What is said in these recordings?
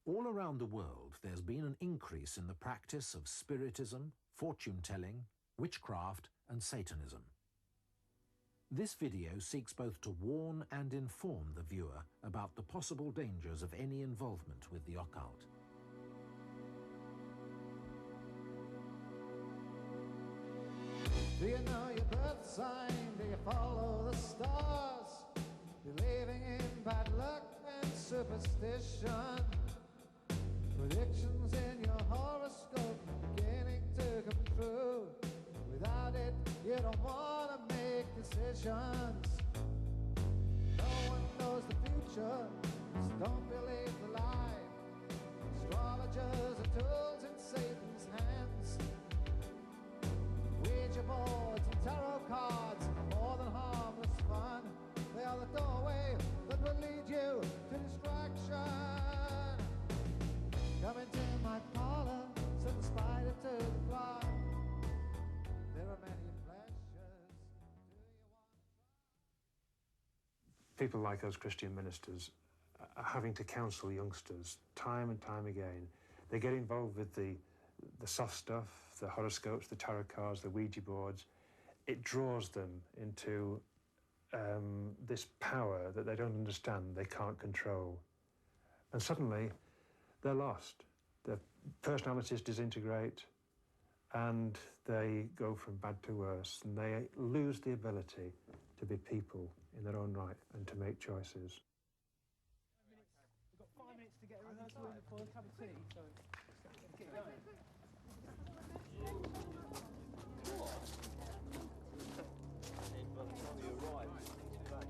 All around the world, there's been an increase in the practice of spiritism, fortune-telling, witchcraft, and Satanism. This video seeks both to warn and inform the viewer about the possible dangers of any involvement with the occult. Do you know your birth sign? Do you follow the stars? Believing in bad luck and superstition. Predictions in your horoscope beginning to come true. Without it, you don't want to make decisions. No one knows the future, so don't believe the lie. Astrologers are tools in Satan's hands. Ouija boards and tarot cards are more than harmless fun. They are the doorway that will lead you to distraction. Come into my parlor, send the spider to the fly. There are many pleasures. Do you want to try? People like us Christian ministers are having to counsel youngsters time and time again. They get involved with the soft stuff, the horoscopes, the tarot cards, the Ouija boards. It draws them into this power that they don't understand, they can't control. And suddenly, they're lost. Their personalities disintegrate, and they go from bad to worse, and they lose the ability to be people in their own right and to make choices. We've got 5 minutes to get a rehearsal in before a cup of tea, so let's get going. And by the time you arrive, it's back.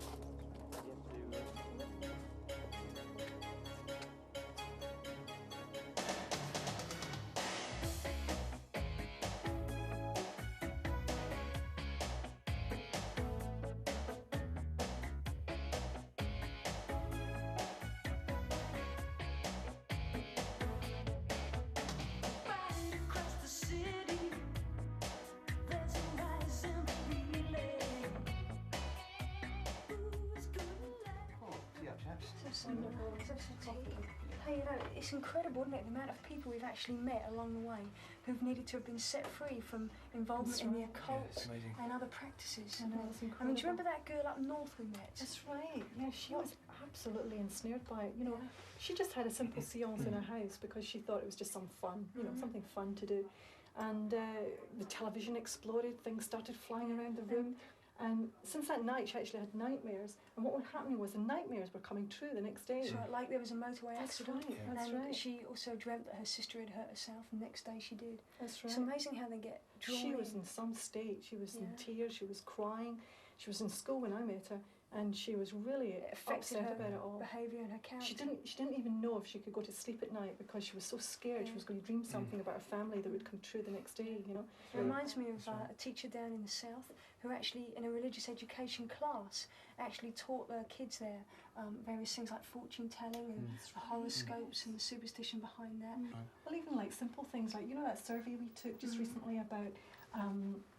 You have to... Hey, you know, it's incredible, isn't it, the amount of people we've actually met along the way who've needed to have been set free from involvement in the occult and other practices. I know, it's incredible. I mean, do you remember that girl up north we met? That's right, yeah, she was absolutely ensnared by it. You know, she just had a simple seance in her house because she thought it was just some fun, you know, something fun to do. And the television exploded, things started flying around the room. And since that night, she actually had nightmares. And what was happening was the nightmares were coming true the next day. So, like there was a motorway accident. Right, that's and right. she also dreamt that her sister had hurt herself, and the next day she did. That's right. It's amazing how they get drawn She was in. in some state. She was in tears. She was crying. She was in school when I met her, and she was really upset about it all. Behaviour and her character. She didn't even know if she could go to sleep at night because she was so scared she was going to dream something about her family that would come true the next day, you know. It reminds me of a teacher down in the south who actually, in a religious education class, actually taught the kids there various things like fortune telling and the horoscopes and the superstition behind that. Well, even like simple things like, you know, that survey we took just recently about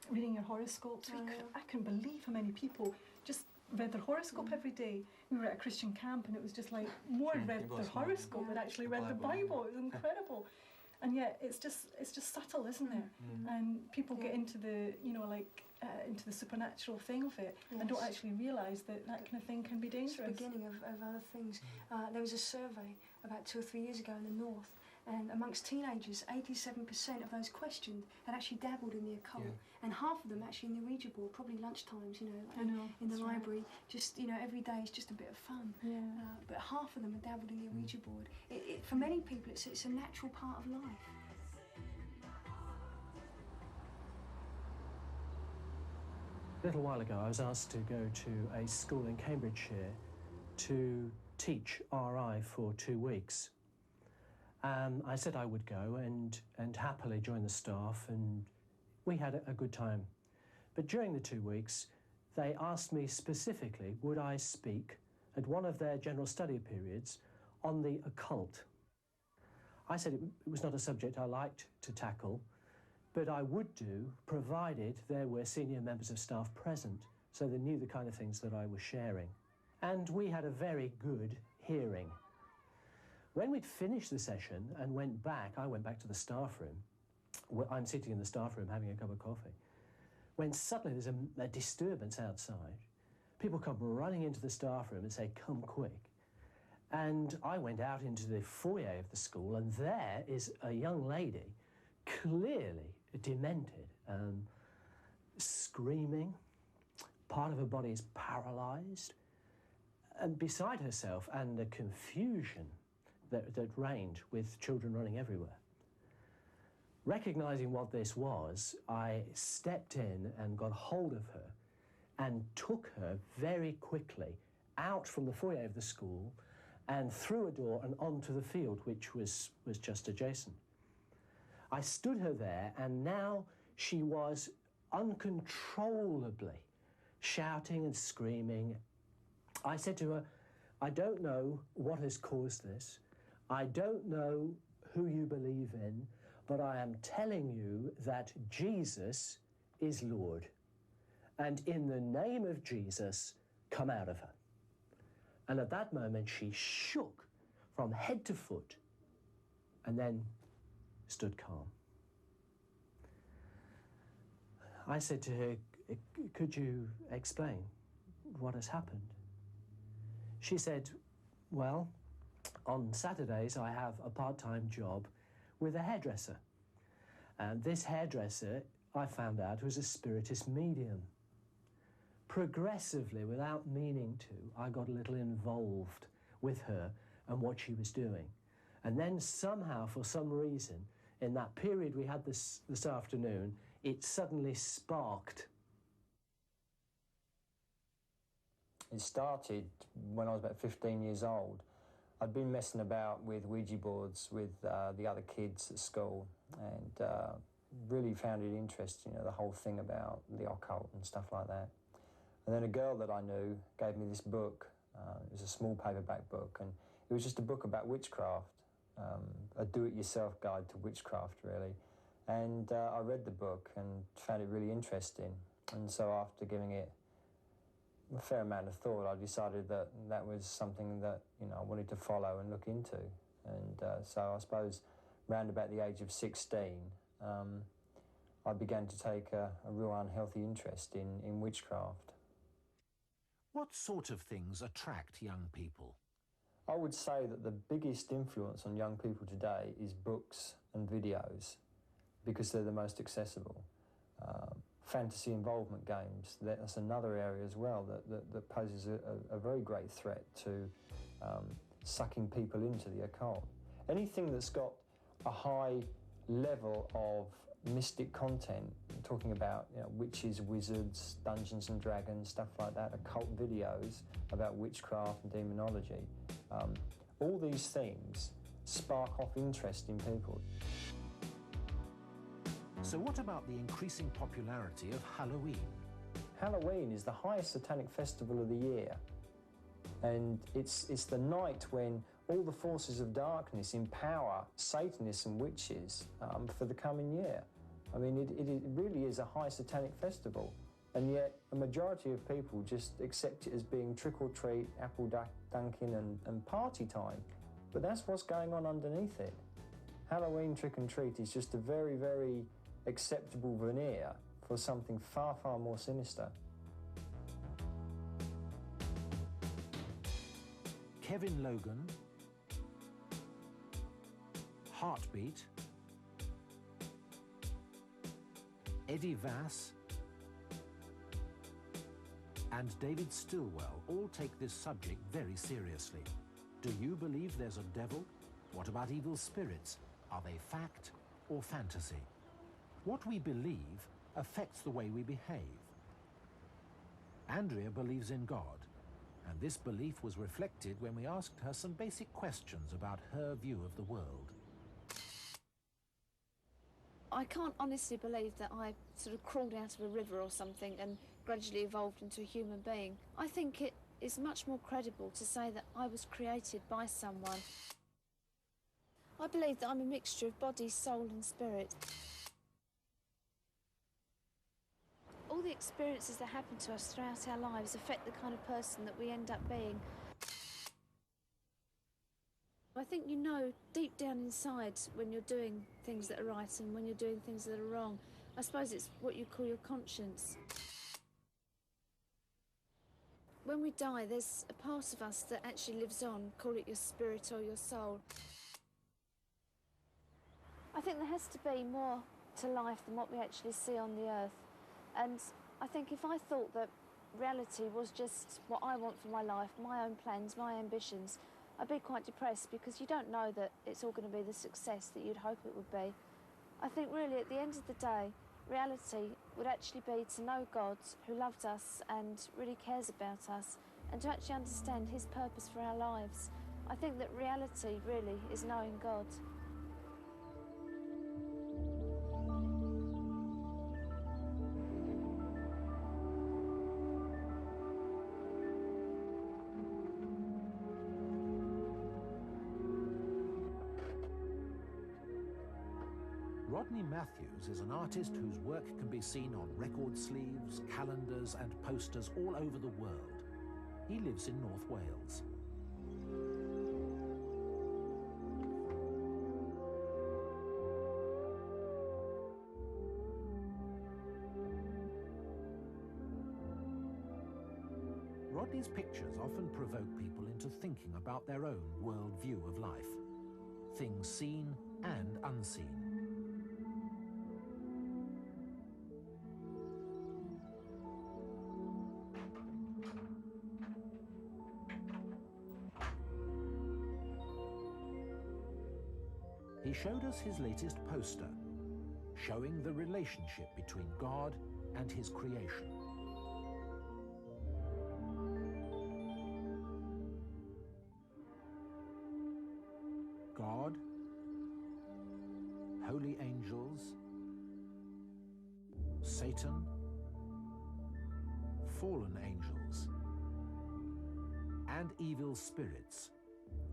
reading your horoscopes. I couldn't believe how many people just read their horoscope every day. We were at a Christian camp and it was just like more read their horoscope than actually read the Bible. It was incredible. And yet it's just subtle, isn't it? And people get into the, you know, like into the supernatural thing of it and don't actually realise that that kind of thing can be dangerous. It's the beginning of other things. There was a survey about 2 or 3 years ago in the north, and amongst teenagers, 87% of those questioned had actually dabbled in the occult, and half of them actually in the Ouija board, probably lunchtimes, you know, like in the library, just, you know, every day is just a bit of fun. But half of them had dabbled in the Ouija board. For many people, it's a natural part of life. A little while ago, I was asked to go to a school in Cambridgeshire to teach RI for 2 weeks. I said I would go and happily join the staff, and we had a good time. But during the 2 weeks, they asked me specifically, would I speak at one of their general study periods on the occult. I said it was not a subject I liked to tackle, but I would do, provided there were senior members of staff present, so they knew the kind of things that I was sharing. And we had a very good hearing. When we'd finished the session and went back, I went back to the staff room. I'm sitting in the staff room having a cup of coffee, when suddenly there's a disturbance outside. People come running into the staff room and say, "Come quick." And I went out into the foyer of the school, and there is a young lady, clearly demented, screaming. Part of her body is paralysed, and beside herself, and a confusion that reigned with children running everywhere. Recognising what this was, I stepped in and got hold of her and took her very quickly out from the foyer of the school and through a door and onto the field, which was just adjacent. I stood her there, and now she was uncontrollably shouting and screaming. I said to her, "I don't know what has caused this. I don't know who you believe in, but I am telling you that Jesus is Lord. And in the name of Jesus, come out of her." And at that moment, she shook from head to foot and then stood calm. I said to her, "Could you explain what has happened?" She said, "Well, on Saturdays I have a part-time job with a hairdresser. And this hairdresser, I found out, was a spiritist medium. Progressively, without meaning to, I got a little involved with her and what she was doing. And then somehow, for some reason, in that period we had this afternoon, it suddenly sparked." It started when I was about 15 years old. I'd been messing about with Ouija boards with the other kids at school, and really found it interesting, the whole thing about the occult and stuff like that. And then a girl that I knew gave me this book. It was a small paperback book, and it was just a book about witchcraft, a do-it-yourself guide to witchcraft, really. And I read the book and found it really interesting. And so after giving it a fair amount of thought, I decided that that was something that, I wanted to follow and look into. And so I suppose round about the age of 16, I began to take a real unhealthy interest in witchcraft. What sort of things attract young people? I would say that the biggest influence on young people today is books and videos, because they're the most accessible. Fantasy involvement games, that's another area as well that poses a very great threat to sucking people into the occult. Anything that's got a high level of mystic content, talking about witches, wizards, Dungeons and Dragons, stuff like that, occult videos about witchcraft and demonology, all these things spark off interest in people. So what about the increasing popularity of Halloween? Halloween is the highest satanic festival of the year, and it's the night when all the forces of darkness empower Satanists and witches for the coming year. I mean, it really is a high satanic festival, and yet a majority of people just accept it as being trick-or-treat, apple dunking and party time. But that's what's going on underneath it. Halloween trick-and-treat is just a very, very acceptable veneer for something far, far more sinister. Kevin Logan, Heartbeat, Eddie Vass, and David Stilwell all take this subject very seriously. Do you believe there's a devil? What about evil spirits? Are they fact or fantasy? What we believe affects the way we behave. Andrea believes in God, and this belief was reflected when we asked her some basic questions about her view of the world. I can't honestly believe that I sort of crawled out of a river or something and gradually evolved into a human being. I think it is much more credible to say that I was created by someone. I believe that I'm a mixture of body, soul and spirit. All the experiences that happen to us throughout our lives affect the kind of person that we end up being. I think you know deep down inside when you're doing things that are right and when you're doing things that are wrong. I suppose it's what you call your conscience. When we die, there's a part of us that actually lives on, call it your spirit or your soul. I think there has to be more to life than what we actually see on the earth. And I think if I thought that reality was just what I want for my life, my own plans, my ambitions, I'd be quite depressed because you don't know that it's all going to be the success that you'd hope it would be. I think really at the end of the day, reality would actually be to know God who loved us and really cares about us and to actually understand his purpose for our lives. I think that reality really is knowing God. Rodney Matthews is an artist whose work can be seen on record sleeves, calendars and posters all over the world. He lives in North Wales. Rodney's pictures often provoke people into thinking about their own world view of life, things seen and unseen. He showed us his latest poster, showing the relationship between God and his creation. God, holy angels, Satan, fallen angels, and evil spirits,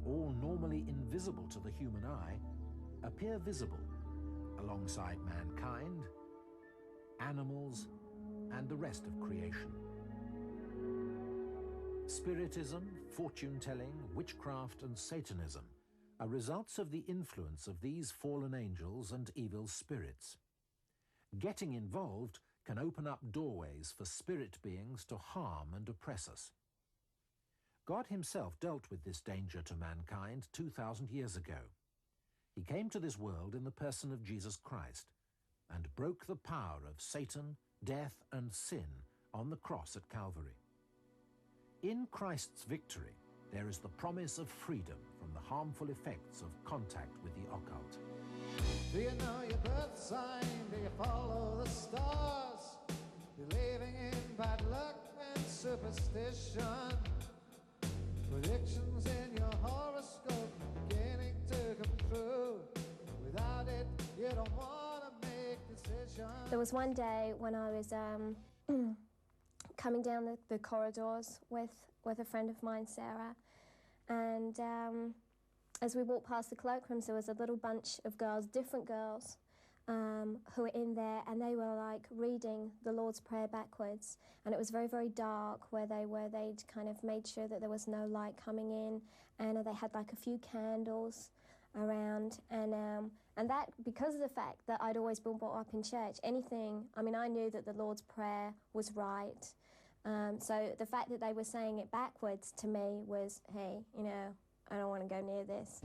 all normally invisible to the human eye, appear visible alongside mankind, animals, and the rest of creation. Spiritism, fortune-telling, witchcraft, and Satanism are results of the influence of these fallen angels and evil spirits. Getting involved can open up doorways for spirit beings to harm and oppress us. God himself dealt with this danger to mankind 2,000 years ago. He came to this world in the person of Jesus Christ and broke the power of Satan, death, and sin on the cross at Calvary. In Christ's victory, there is the promise of freedom from the harmful effects of contact with the occult. Do you know your birth sign? Do you follow the stars? Believing in bad luck and superstition? Predictions in your horoscope beginning to come true. Without it, you don't want to make decisions. There was one day when I was coming down the corridors with a friend of mine, Sarah, and as we walked past the cloakrooms, there was a little bunch of girls, different girls, who were in there, and they were like reading the Lord's Prayer backwards, and it was very, very dark where they were. They'd kind of made sure that there was no light coming in, and they had like a few candles around, and that, because of the fact that I'd always been brought up in church, anything, I mean, I knew that the Lord's Prayer was right, so the fact that they were saying it backwards to me was, hey, you know, I don't want to go near this.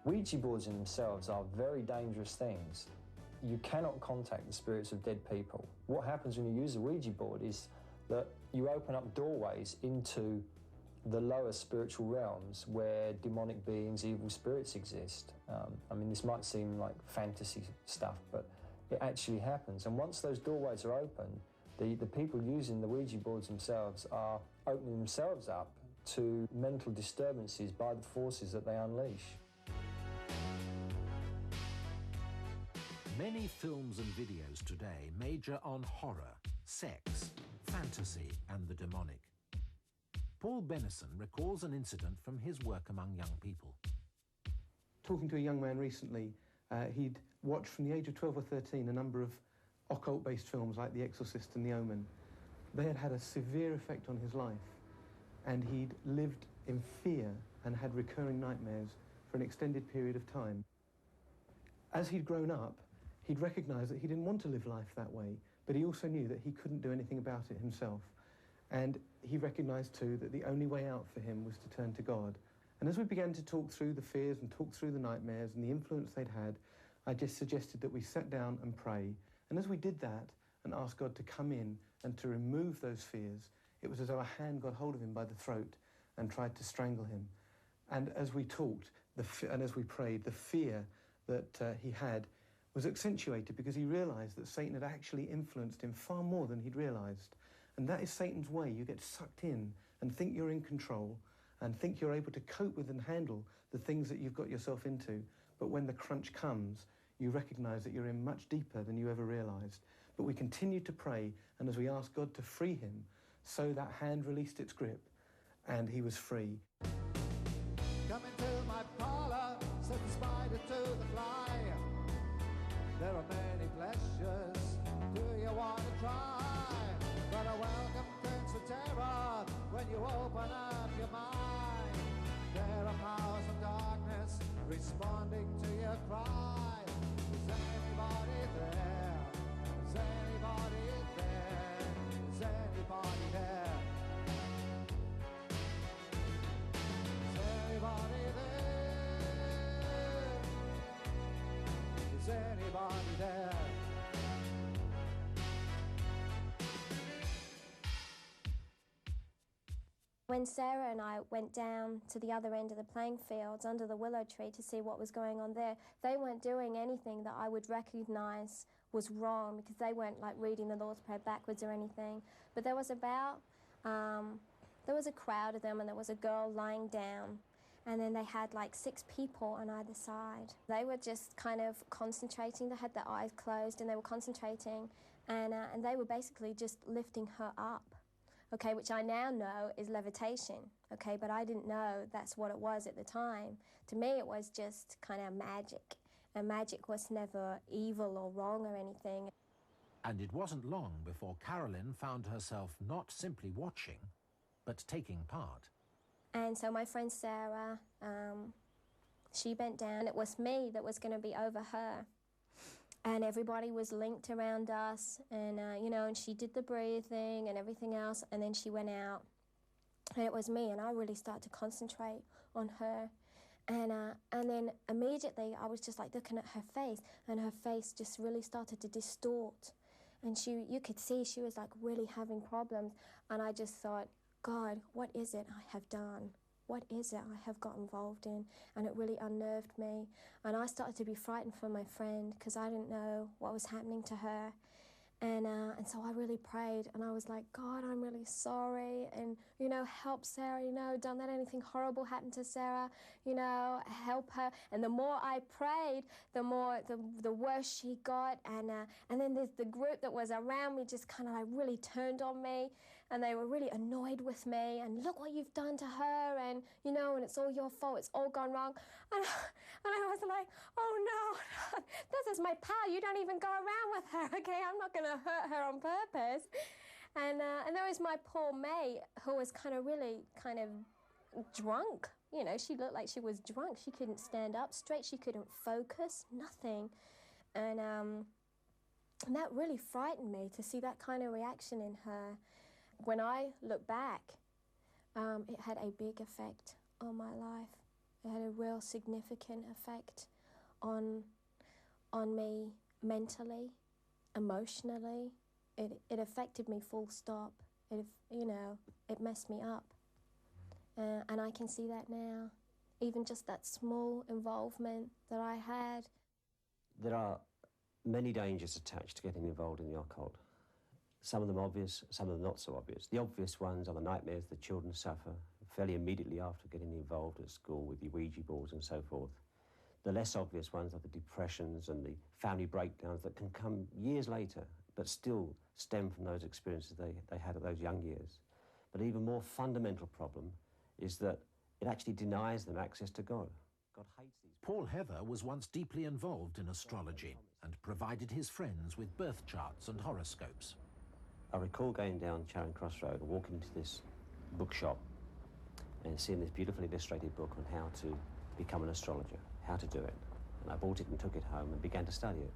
Ouija boards in themselves are very dangerous things. You cannot contact the spirits of dead people. What happens when you use a Ouija board is that you open up doorways into the lower spiritual realms where demonic beings, evil spirits exist. I mean, this might seem like fantasy stuff, but it actually happens. And once those doorways are opened, the people using the Ouija boards themselves are opening themselves up to mental disturbances by the forces that they unleash. Many films and videos today major on horror, sex, fantasy, and the demonic. Paul Benison recalls an incident from his work among young people. Talking to a young man recently, he'd watched from the age of 12 or 13 a number of occult-based films like The Exorcist and The Omen. they had had a severe effect on his life, and he'd lived in fear and had recurring nightmares for an extended period of time. As he'd grown up, he'd recognised that he didn't want to live life that way, but he also knew that he couldn't do anything about it himself. And he recognised too that the only way out for him was to turn to God. And as we began to talk through the fears and talk through the nightmares and the influence they'd had, I just suggested that we sat down and pray. And as we did that and asked God to come in and to remove those fears, it was as though a hand got hold of him by the throat and tried to strangle him. And as we talked and as we prayed, the fear that he had was accentuated because he realised that Satan had actually influenced him far more than he'd realised. And that is Satan's way. You get sucked in and think you're in control and think you're able to cope with and handle the things that you've got yourself into. But when the crunch comes, you recognise that you're in much deeper than you ever realised. But we continued to pray, and as we asked God to free him, so that hand released its grip, and he was free. Come into my parlour, said the spider to the fly. There are many pleasures, do you want to try? But a welcome turns to terror when you open up your mind. There are powers of darkness responding to your cry. Is anybody there? Is anybody there? Is anybody there? Is anybody there? Is anybody there? When Sarah and I went down to the other end of the playing fields under the willow tree to see what was going on there, they weren't doing anything that I would recognise was wrong, because they weren't like reading the Lord's Prayer backwards or anything. But there was a crowd of them, and there was a girl lying down, and then they had like 6 people on either side. They were just kind of concentrating. They had their eyes closed and they were concentrating, and they were basically just lifting her up. Okay, which I now know is levitation, okay, but I didn't know that's what it was at the time. To me, it was just kind of magic, and magic was never evil or wrong or anything. And it wasn't long before Carolyn found herself not simply watching, but taking part. And so my friend Sarah, she bent down. It was me that was going to be over her. And everybody was linked around us, and, you know, and she did the breathing and everything else, and then she went out. And it was me, and I really started to concentrate on her. And then immediately I was just like looking at her face, and her face just really started to distort. And you could see she was like really having problems. And I just thought, God, what is it I have done? What is it I have got involved in? And it really unnerved me. And I started to be frightened for my friend because I didn't know what was happening to her. And so I really prayed, and I was like, God, I'm really sorry, and, you know, help Sarah, you know, don't let anything horrible happen to Sarah, you know, help her. And the more I prayed, the worse she got, and then there's the group that was around me just kind of like really turned on me, and they were really annoyed with me, and look what you've done to her, and, you know, and it's all your fault, it's all gone wrong. And I was like, oh no, this is my pal, you don't even go around with her, okay? I'm not going to hurt her on purpose. And there was my poor mate, who was kind of drunk. You know, she looked like she was drunk. She couldn't stand up straight, she couldn't focus, nothing. And that really frightened me, to see that kind of reaction in her. When I look back, it had a big effect on my life. It had a real significant effect on me mentally, emotionally. It affected me full stop. It messed me up. And I can see that now. Even just that small involvement that I had. There are many dangers attached to getting involved in the occult. Some of them obvious, some of them not so obvious. The obvious ones are the nightmares the children suffer fairly immediately after getting involved at school with the Ouija boards and so forth. The less obvious ones are the depressions and the family breakdowns that can come years later, but still stem from those experiences they had at those young years. But an even more fundamental problem is that it actually denies them access to God. God hates these. Paul Heather was once deeply involved in astrology and provided his friends with birth charts and horoscopes. I recall going down Charing Cross Road and walking into this bookshop and seeing this beautifully illustrated book on how to become an astrologer, how to do it. And I bought it and took it home and began to study it.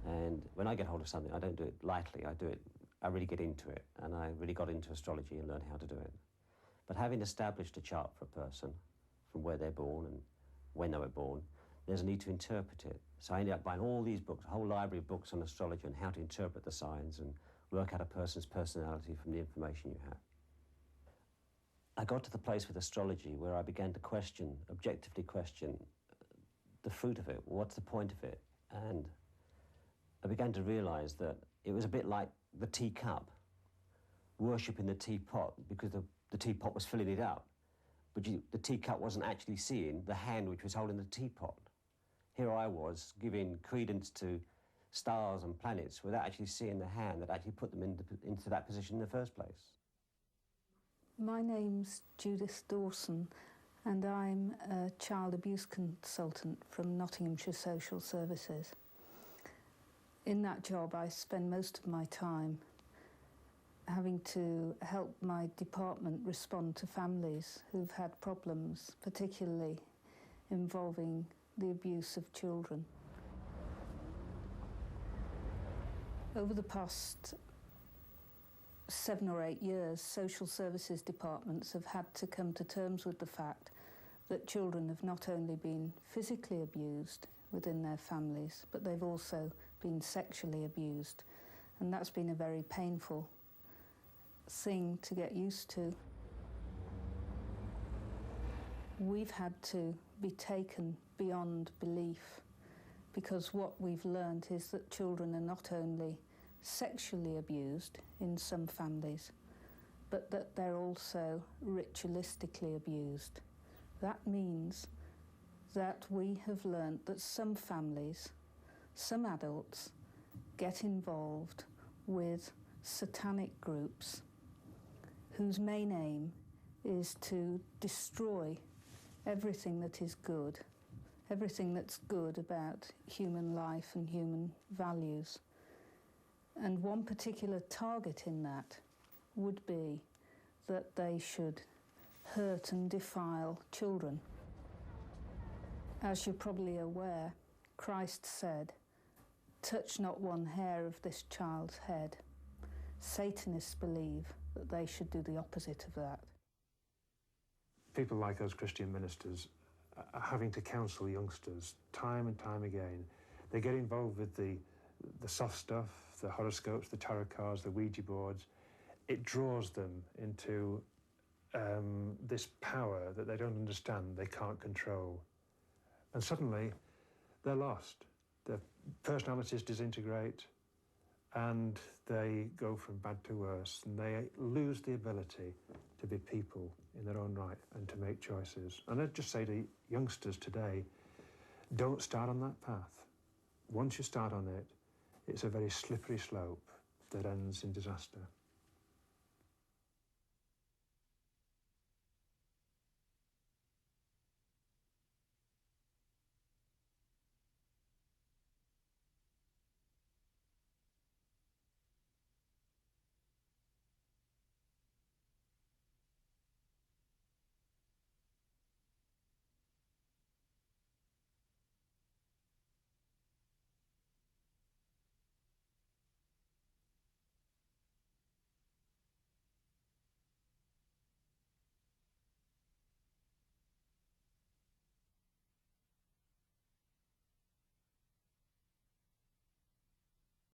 And when I get hold of something, I don't do it lightly, I really get into it. And I really got into astrology and learned how to do it. But having established a chart for a person, from where they're born and when they were born, there's a need to interpret it. So I ended up buying all these books, a whole library of books on astrology and how to interpret the signs and work out a person's personality from the information you have. I got to the place with astrology where I began to question, objectively question, the fruit of it, what's the point of it? And I began to realise that it was a bit like the teacup, worshipping the teapot because the teapot was filling it up. But the teacup wasn't actually seeing the hand which was holding the teapot. Here I was giving credence to stars and planets without actually seeing the hand that actually put them into that position in the first place. My name's Judith Dawson, and I'm a child abuse consultant from Nottinghamshire Social Services. In that job, I spend most of my time having to help my department respond to families who've had problems, particularly involving the abuse of children. Over the past 7 or 8 years, social services departments have had to come to terms with the fact that children have not only been physically abused within their families, but they've also been sexually abused. And that's been a very painful thing to get used to. We've had to be taken beyond belief, because what we've learned is that children are not only sexually abused in some families, but that they're also ritualistically abused. That means that we have learned that some families, some adults, get involved with satanic groups whose main aim is to destroy everything that is good, everything that's good about human life and human values. And one particular target in that would be that they should hurt and defile children. As you're probably aware, Christ said, "Touch not one hair of this child's head." Satanists believe that they should do the opposite of that. People like us Christian ministers are having to counsel youngsters time and time again. They get involved with the soft stuff, the horoscopes, the tarot cards, the Ouija boards. It draws them into this power that they don't understand, they can't control. And suddenly, they're lost. Their personalities disintegrate, and they go from bad to worse, and they lose the ability to be people in their own right and to make choices. And I'd just say to youngsters today, don't start on that path. Once you start on it, it's a very slippery slope that ends in disaster.